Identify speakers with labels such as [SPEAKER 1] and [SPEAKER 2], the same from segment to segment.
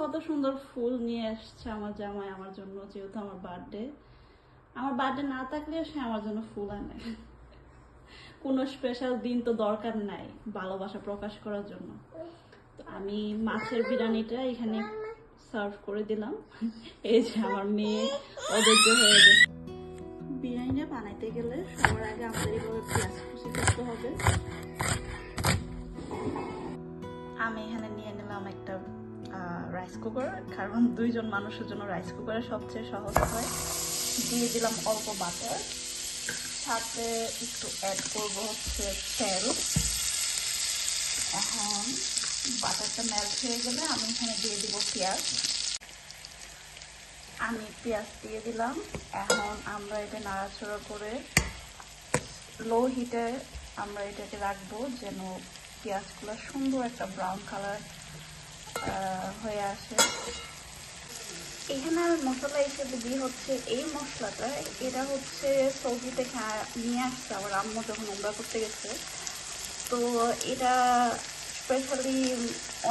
[SPEAKER 1] কত সুন্দর ফুল নিয়ে এসছে আমার জামাই আমার জন্য, যেহেতু আমার বার্থডে না থাকলেও সে আমার জন্য ফুল আনে। কোনো স্পেশাল দিন তো দরকার নাই ভালোবাসা প্রকাশ করার জন্য। তো আমি মাছের বিরিয়ানিটা এখানে সার্ভ করে দিলাম। এই যে আমার মেয়ে অধৈর্য হয়ে গেছে। বিরিয়ানিটা বানাইতে গেলে সবার আগে আমাদের এইভাবে পেঁয়াজ কুচি করতে হবে। আমি এখানে নিয়ে নিলাম একটা রাইস কুকার, কারণ 2 জন মানুষের জন্য রাইস কুকারে সবচেয়ে সহজ হয়। দিয়ে দিলাম অল্প বাটার, সাথে একটু অ্যাড করব হচ্ছে তেল। এখন বাটারটা মেল্ট হয়ে গেলে আমি এখানে দিয়ে দিব পেঁয়াজ। আমি পেঁয়াজ দিয়ে দিলাম। এখন আমরা এটা নাড়াচাড়া করে লো হিটে আমরা এটাকে রাখবো, যেন পেঁয়াজগুলো সুন্দর একটা ব্রাউন কালার হয়ে আসে। এখানে আর মশলা হিসেবে দিয়ে হচ্ছে এই মশলাটা, এটা হচ্ছে সৌদি থেকে নিয়ে আসছে আমার আম্মু যখন উমরা করতে গেছে। তো এটা স্পেশালি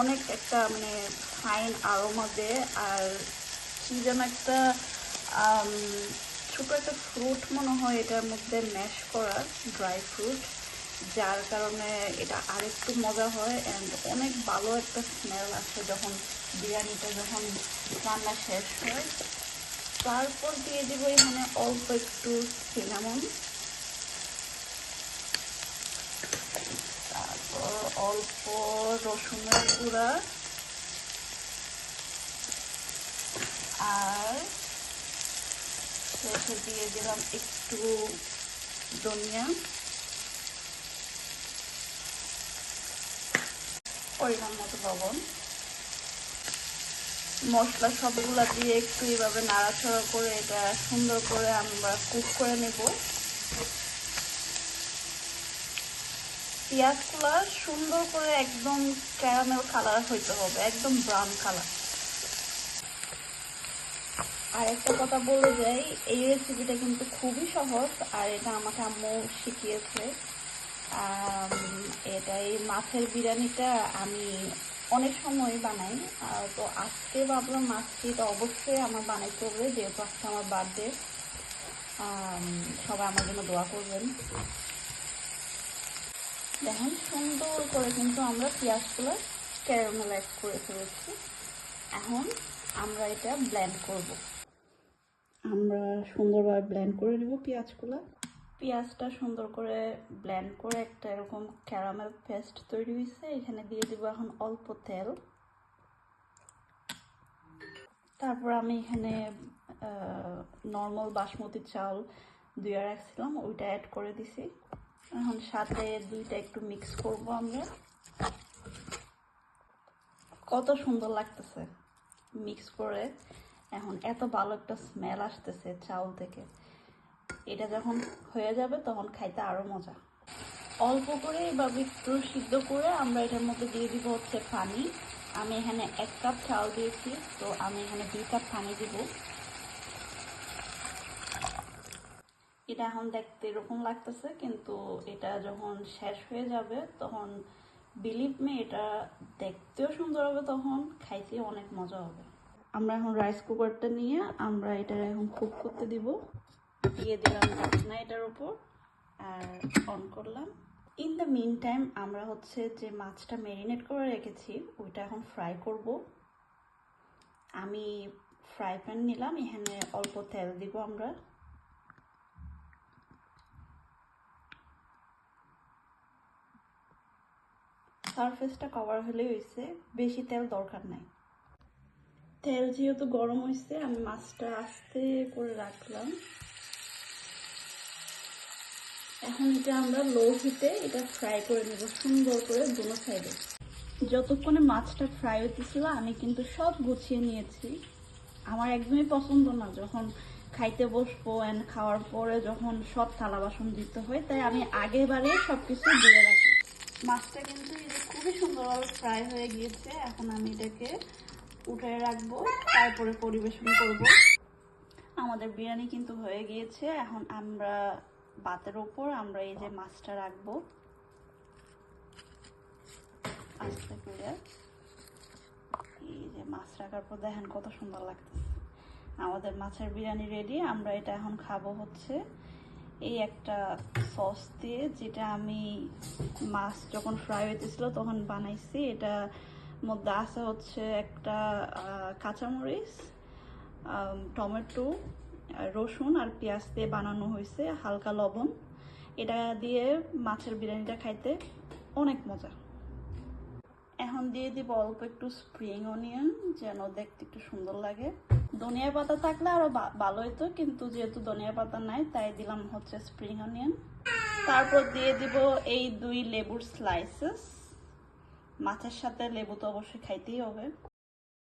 [SPEAKER 1] অনেক একটা মানে ফাইন আরোমা দেয়। আর কি যেন একটা ছোটো একটা ফ্রুট মনে হয় এটার মধ্যে ম্যাশ করা, ড্রাই ফ্রুট, যার কারণে এটা আরেকটু মজা হয় অ্যান্ড অনেক ভালো একটা স্মেল আসে যখন বিরিয়ানিটা যখন রান্না শেষ হয়। তারপর দিয়ে দেবো এখানে অল্প একটু সিনামন, তারপর অল্প রসুনের গুঁড়া, আর শেষে দিয়ে দিলাম একটু ধনিয়া, পরিমাণ মতো লবণ। মশলা সবগুলা দিয়ে একটু এইভাবে নাড়াচাড়া করে এটা সুন্দর করে আমরা কুক করে নেব। পেঁয়াজগুলা সুন্দর করে একদম ক্যারামেল কালার হইতে হবে, একদম ব্রাউন কালার। আর একটা কথা বলে যাই, এই রেসিপিটা কিন্তু খুবই সহজ, আর এটা আমাকে আম্মু শিখিয়েছে। এটা এই মাছের বিরিয়ানিটা আমি অনেক সময় বানাই। তো আজকে ভাবলাম আজকে এটা অবশ্যই আমার বানাইতে হবে, যেহেতু আজকে আমার বার্থডে। সবাই আমার জন্য দোয়া করবেন। দেখেন সুন্দর করে কিন্তু আমরা পেঁয়াজগুলো ক্যারামেলাইজ করে ফেলেছি। এখন আমরা এটা ব্লেন্ড করব। আমরা সুন্দরভাবে ব্লেন্ড করে নেব পেঁয়াজগুলো। পেঁয়াজটা সুন্দর করে ব্লেন্ড করে একটা এরকম ক্যারামেল পেস্ট তৈরি হয়েছে। এখানে দিয়ে দিব এখন অল্প তেল। তারপর আমি এখানে নর্মাল বাসমতি চাল ধুয়ে রাখছিলাম, ওইটা অ্যাড করে দিছি। এখন সাথে দুইটা একটু মিক্স করব আমরা। কত সুন্দর লাগতেছে মিক্স করে, এখন এত ভালো একটা স্মেল আসতেছে চাউল থেকে। এটা যখন হয়ে যাবে তখন খাইতে আরো মজা। অল্প করে এভাবে একটু সিদ্ধ করে আমরা এটার মধ্যে দিয়ে দিব হচ্ছে পানি। আমি এখানে 1 কাপ চাল দিয়েছি, তো আমি এখানে 2 কাপ পানি দিব। এটা এখন দেখতে এরকম লাগতেছে, কিন্তু এটা যখন শেষ হয়ে যাবে তখন বিলিভ মি এটা দেখতেও সুন্দর হবে, তখন খাইতেও অনেক মজা হবে। আমরা এখন রাইস কুকারটা নিয়ে আমরা এটা এখন কুক করতে দিব। দিয়ে দিলাম ঢাকনা এটার উপর আর অন করলাম। ইন দ্য মিন টাইম আমরা হচ্ছে যে মাছটা ম্যারিনেট করে রেখেছি ওইটা এখন ফ্রাই করব। আমি ফ্রাই প্যান নিলাম, এখানে অল্প তেল দিব আমরা। সারফেসটা কভার হলে হয়েছে, বেশি তেল দরকার নাই। তেল যেহেতু গরম হয়েছে আমি মাছটা আস্তে করে রাখলাম। এখন এটা আমরা লো হিটে এটা ফ্রাই করে নেব সুন্দর করে দুনো সাইডে। যতক্ষণে মাছটা ফ্রাই হইতেছিল আমি কিন্তু সব গুছিয়ে নিয়েছি। আমার একদমই পছন্দ না যখন খাইতে বসবো অ্যান্ড খাওয়ার পরে যখন সব থালা বাসন দিতে হয়, তাই আমি আগেবারে সব কিছু দিয়ে রাখি। মাছটা কিন্তু খুবই সুন্দরভাবে ফ্রাই হয়ে গিয়েছে। এখন আমি এটাকে উঠে রাখবো, তারপরে পরিবেশন করব। আমাদের বিরিয়ানি কিন্তু হয়ে গিয়েছে। এখন আমরা ভাতের উপর আমরা এই যে মাছটা রাখবো আস্তে করে। এই যে মাছ রাখার পর দেখেন কত সুন্দর লাগতেছে। আমাদের মাছের বিরিয়ানি রেডি। আমরা এটা এখন খাবো হচ্ছে এই একটা সস দিয়ে, যেটা আমি মাছ যখন ফ্রাই হইতেছিল তখন বানাইছি। এটা মধ্যে আছে হচ্ছে একটা কাঁচামরিচ, টমেটো, রসুন আর পেঁয়াজ দিয়ে বানানো হয়েছে, হালকা লবণ। এটা দিয়ে মাছের বিরিয়ানিটা খাইতে অনেক মজা। এখন দিয়ে দিব অল্প একটু স্প্রিং অনিয়ন, যেন দেখতে একটু সুন্দর লাগে। ধনিয়া পাতা থাকলে আরো ভালো হতো, কিন্তু যেহেতু ধনিয়া পাতা নাই তাই দিলাম হচ্ছে স্প্রিং অনিয়ন। তারপর দিয়ে দিব এই 2 লেবুর স্লাইসেস। মাছের সাথে লেবু তো অবশ্যই খাইতেই হবে।